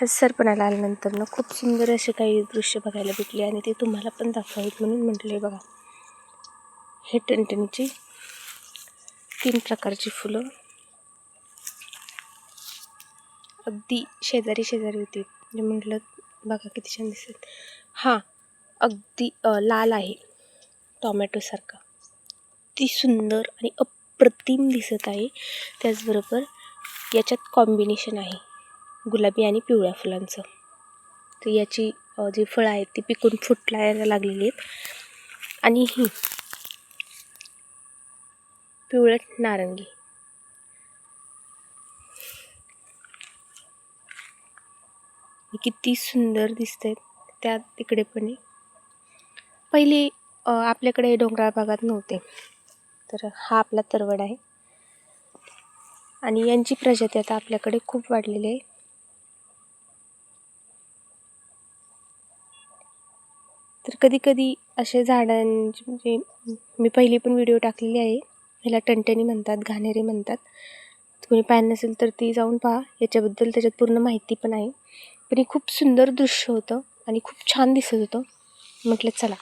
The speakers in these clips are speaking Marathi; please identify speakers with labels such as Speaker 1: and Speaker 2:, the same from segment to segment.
Speaker 1: सरपणाला आल्यानंतर ना खूप सुंदर असे काही दृश्य बघायला भेटले आणि ते तुम्हाला पण दाखवावेत म्हणून म्हटले. बघा, हे टणटणीची 3 प्रकारची फुलं अगदी शेजारी शेजारी होती. म्हणजे म्हटलं बघा किती छान दिसत. हां, अगदी लाल आहे, टोमॅटोसारखा. ती सुंदर आणि अप्रतिम दिसत आहे. त्याचबरोबर याच्यात कॉम्बिनेशन आहे गुलाबी आणि पिवळ्या फुलांचं. तर याची जी फळं आहेत ती पिकून फुटायला लागलेली आहेत. आणि ही पिवळट नारंगी, किती सुंदर दिसत. त्या तिकडे पण पहिली आपल्याकडे डोंगराळ भागात नव्हते. तर हा आपला तरवड आहे आणि यांची प्रजाती आता आपल्याकडे खूप वाढलेली आहे. तर कधी कधी असे झाडांची म्हणजे मी पहिली पण व्हिडिओ टाकलेली आहे. ह्याला टणटणी म्हणतात, घाणेरी म्हणतात. तुम्ही पाहिलं नसेल तर ती जाऊन पहा. याच्याबद्दल त्याच्यात पूर्ण माहिती पण आहे. पण हे खूप सुंदर दृश्य होतं आणि खूप छान दिसत होतं. म्हटलं चला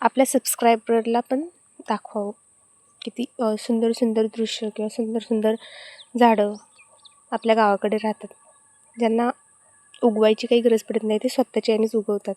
Speaker 1: आपल्या सबस्क्रायबरला पण दाखवावं किती सुंदर सुंदर दृश्य किंवा सुंदर सुंदर झाडं आपल्या गावाकडे राहतात, ज्यांना उगवायची काही गरज पडत नाही. ते स्वतःच्या यानेच उगवतात.